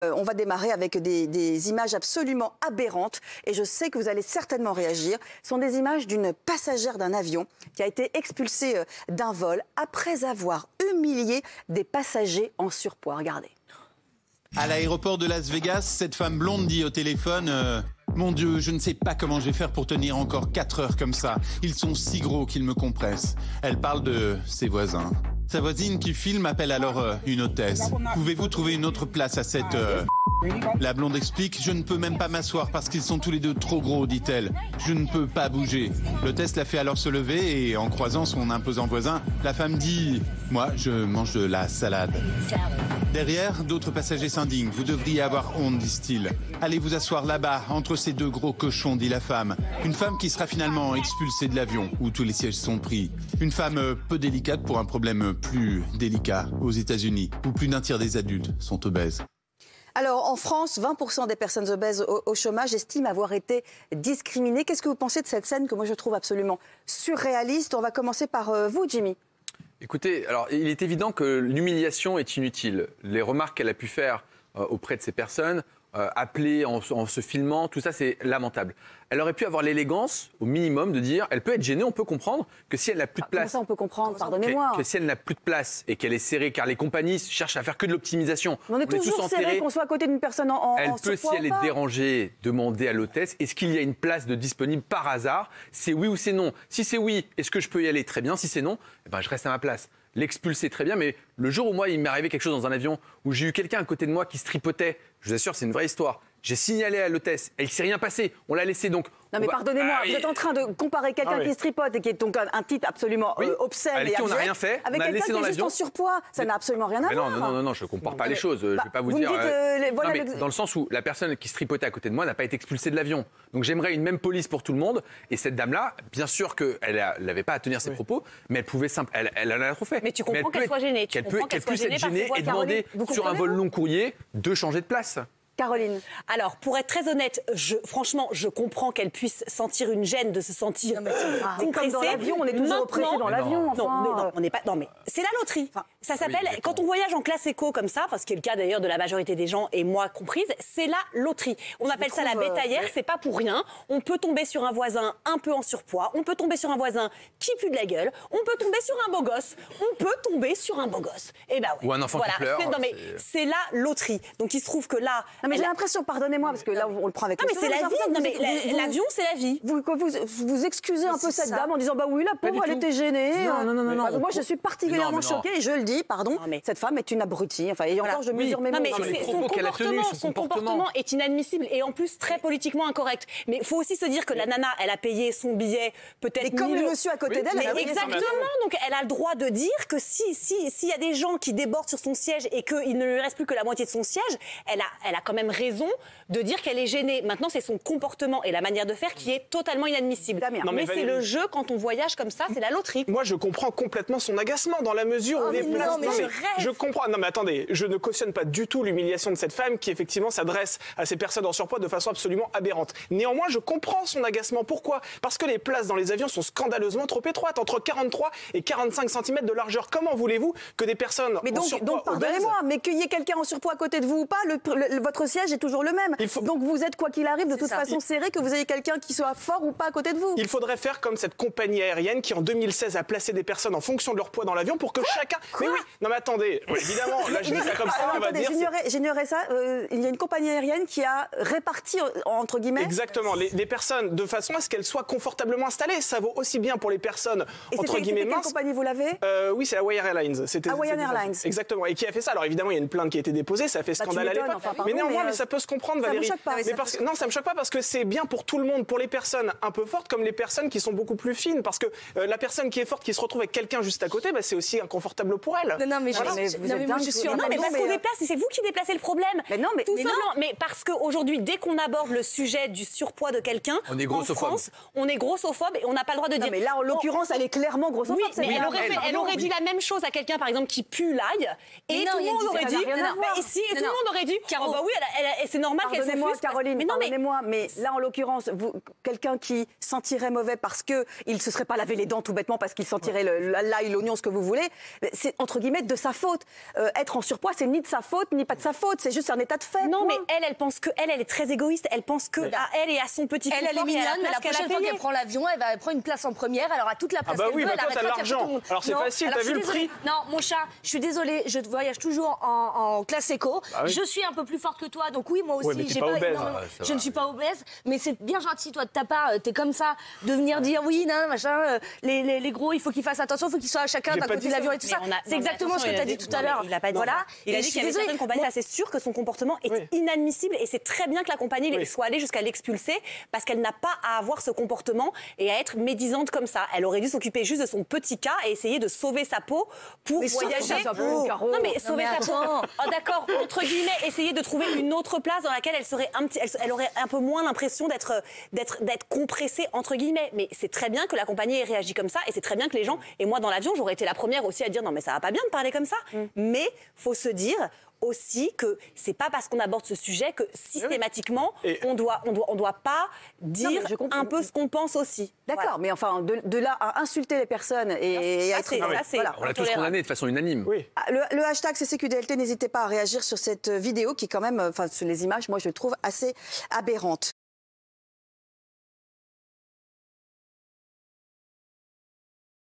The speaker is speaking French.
On va démarrer avec des images absolument aberrantes et je sais que vous allez certainement réagir. Ce sont des images d'une passagère d'un avion qui a été expulsée d'un vol après avoir humilié des passagers en surpoids. Regardez. À l'aéroport de Las Vegas, cette femme blonde dit au téléphone mon Dieu, je ne sais pas comment je vais faire pour tenir encore 4 heures comme ça. Ils sont si gros qu'ils me compressent. » Elle parle de ses voisins. Sa voisine qui filme appelle alors une hôtesse. « Pouvez-vous trouver une autre place à cette heure ?» La blonde explique « Je ne peux même pas m'asseoir parce qu'ils sont tous les deux trop gros, dit-elle. Je ne peux pas bouger. » L'hôtesse la fait alors se lever et en croisant son imposant voisin, la femme dit « Moi, je mange de la salade. » Derrière, d'autres passagers s'indignent. « Vous devriez avoir honte, disent-ils. Allez vous asseoir là-bas, entre ces deux gros cochons, dit la femme. Une femme qui sera finalement expulsée de l'avion, où tous les sièges sont pris. Une femme peu délicate pour un problème plus délicat aux États-Unis, où plus d'un tiers des adultes sont obèses. Alors, en France, 20% des personnes obèses au chômage estiment avoir été discriminées. Qu'est-ce que vous pensez de cette scène que moi je trouve absolument surréaliste? On va commencer par vous, Jimmy. Écoutez, alors il est évident que l'humiliation est inutile. Les remarques qu'elle a pu faire auprès de ces personnes, appeler en se filmant, tout ça c'est lamentable. Elle aurait pu avoir l'élégance, au minimum, de dire, elle peut être gênée, on peut comprendre que si elle n'a plus de place... Comment ça on peut comprendre, pardonnez-moi. Que si elle n'a plus de place et qu'elle est serrée, car les compagnies cherchent à faire que de l'optimisation. On est toujours serré qu'on soit à côté d'une personne en elle peut, surpoids si elle est dérangée, demander à l'hôtesse, est-ce qu'il y a une place de disponible par hasard? C'est oui ou c'est non. Si c'est oui, est-ce que je peux y aller? Très bien. Si c'est non, eh ben, je reste à ma place. L'expulser, très bien, mais le jour où moi, il m'est arrivé quelque chose dans un avion, où j'ai eu quelqu'un à côté de moi qui se tripotait, je vous assure, c'est une vraie histoire. J'ai signalé à l'hôtesse, elle ne s'est rien passé, on l'a laissé donc. Non mais pardonnez-moi, vous êtes en train de comparer quelqu'un qui se tripote et qui est donc un titre absolument obscène et abject, on n'a rien fait, avec quelqu'un qui est juste en surpoids. Ça n'a absolument rien à voir. Non, je ne compare pas les choses. Je ne vais pas vous dire. Dans le sens où la personne qui se tripotait à côté de moi n'a pas été expulsée de l'avion. Donc j'aimerais une même police pour tout le monde. Et cette dame-là, bien sûr qu'elle n'avait pas à tenir ses propos, mais elle pouvait elle en a trop fait. Mais tu comprends qu'elle soit gênée. Qu'elle puisse être gênée et demander sur un vol long courrier de changer de place. Caroline. Alors, pour être très honnête, franchement, je comprends qu'elle puisse sentir une gêne de se sentir compressée. Dans l'avion, on est toujours oppressé dans l'avion. Non, on n'est pas. Non, mais c'est la loterie. Ça s'appelle, quand on voyage en classe éco comme ça, ce qui est le cas d'ailleurs de la majorité des gens et moi comprise, c'est la loterie. On appelle ça la bétaillère, c'est pas pour rien. On peut tomber sur un voisin un peu en surpoids, on peut tomber sur un voisin qui pue de la gueule, on peut tomber sur un beau gosse, on peut tomber sur un beau gosse. Et ben ouais. Ou un enfant qui pleure. Non mais c'est la loterie. Donc il se trouve que là. Mais j'ai l'impression, pardonnez-moi, parce que là, on le prend avec les choses. Non, mais c'est la vie. Non, mais l'avion, c'est la vie. Vous excusez un peu cette dame en disant, bah oui, la pauvre, elle était gênée. Non. Moi, je suis particulièrement choquée, et je le dis, pardon, cette femme est une abrutie. Enfin, et encore, je mesure mes mots. Non, mais son comportement est inadmissible et en plus très politiquement incorrect. Mais il faut aussi se dire que la nana, elle a payé son billet peut-être. Et comme le monsieur à côté d'elle, elle a payé son billet. Exactement. Donc, elle a le droit de dire que s'il y a des gens qui débordent sur son siège et qu'il ne lui reste plus que la moitié de son siège, elle a quand même raison de dire qu'elle est gênée. Maintenant, c'est son comportement et la manière de faire qui est totalement inadmissible. Mais c'est le jeu quand on voyage comme ça, c'est la loterie. Moi, je comprends complètement son agacement dans la mesure où les places... Je comprends. Non, mais attendez, je ne cautionne pas du tout l'humiliation de cette femme qui, effectivement, s'adresse à ces personnes en surpoids de façon absolument aberrante. Néanmoins, je comprends son agacement. Pourquoi? Parce que les places dans les avions sont scandaleusement trop étroites, entre 43 et 45 cm de largeur. Comment voulez-vous que des personnes en surpoids donc pardonnez-moi, mais qu'il y ait quelqu'un en surpoids à côté de vous ou pas, votre siège est toujours le même. Donc vous êtes, quoi qu'il arrive, de toute façon serré, que vous ayez quelqu'un qui soit fort ou pas à côté de vous. Il faudrait faire comme cette compagnie aérienne qui, en 2016, a placé des personnes en fonction de leur poids dans l'avion pour que chacun... Mais oui, non mais attendez, évidemment, là je dis ça comme ça, on va dire... J'ignorais ça, il y a une compagnie aérienne qui a réparti, entre guillemets... Exactement, les personnes, de façon à ce qu'elles soient confortablement installées. Ça vaut aussi bien pour les personnes, entre guillemets, minces... quelle compagnie vous l'avez? Oui, c'est Hawaiian Airlines. Hawaiian Airlines. Exactement, et qui a fait ça. Alors évidemment, il y a une plainte qui a été déposée, ça a fait scandale à l'époque. Mais néanmoins, mais ça peut se comprendre, Valérie. Ça me choque pas. Non, ça me choque pas parce que c'est bien pour tout le monde, pour les personnes un peu fortes comme les personnes qui sont beaucoup plus fines. Parce que la personne qui est forte, qui se retrouve avec quelqu'un juste à côté, c'est aussi inconfortable pour elle. Non, mais moi je suis en... Non, mais parce qu'on déplace, et c'est vous qui déplacez le problème. Tout simplement. Mais parce qu'aujourd'hui, dès qu'on aborde le sujet du surpoids de quelqu'un, en France, on est grossophobe et on n'a pas le droit de dire... Non, mais là, en l'occurrence, elle est clairement grossophobe. Oui, mais elle aurait dit la même chose à quelqu'un, par exemple, qui pue l'ail, et tout le monde aurait dit... Tout le monde aurait dit... Oh bah oui, c'est normal qu'elle se Pardonnez-moi, fuse. Caroline, pardonnez-moi, mais là, en l'occurrence, quelqu'un qui sentirait mauvais parce qu'il ne se serait pas lavé les dents tout bêtement, parce qu'il sentirait l'ail, l'oignon, ce que vous voulez, c'est entre guillemets de sa faute. Être en surpoids, c'est ni de sa faute, ni pas de sa faute, c'est juste un état de fait. Non, mais elle pense que elle est très égoïste, elle pense que à elle et à son petit confort. Elle est mignonne, mais la prochaine fois qu'elle prend l'avion, elle va prendre une place en première, elle aura toute la place qu'elle veut, elle toi, t'as de l'argent. Alors c'est facile, t'as vu le prix? Non, mon chat, je suis désolée, je voyage toujours en classe éco. Je suis un peu plus forte que toi, donc oui, moi aussi, j'ai pas obèse. Je ne suis pas obèse, mais c'est bien gentil, toi, de ta part, t'es comme ça, de venir dire oui, non, machin, les gros, il faut qu'ils fassent attention, il faut qu'ils soient chacun d'un côté de l'avion et tout ça. C'est exactement ce que t'as dit tout à l'heure. Il a pas dit. Voilà. Il a dit qu'il y avait certaines compagnies assez sûres que son comportement est inadmissible et c'est très bien que la compagnie soit allée jusqu'à l'expulser parce qu'elle n'a pas à avoir ce comportement et à être médisante comme ça. Elle aurait dû s'occuper juste de son petit cas et essayer de sauver sa peau pour voyager. Non mais sauver sa peau. Oh, d'accord, entre guillemets, essayer de trouver une autre place dans laquelle elle aurait un peu moins l'impression d'être compressée entre guillemets. Mais c'est très bien que la compagnie ait réagi comme ça et c'est très bien que les gens, et moi dans l'avion j'aurais été la première aussi à dire non mais ça va pas bien de parler comme ça. Mais faut se dire aussi que c'est pas parce qu'on aborde ce sujet que systématiquement on doit pas dire un peu ce qu'on pense aussi. D'accord, mais enfin de là à insulter les personnes et à être... On l'a tous condamné de façon unanime. Le hashtag CCQDLT, n'hésitez pas à réagir sur cette vidéo qui quand même, enfin sur les images, moi je trouve assez aberrante.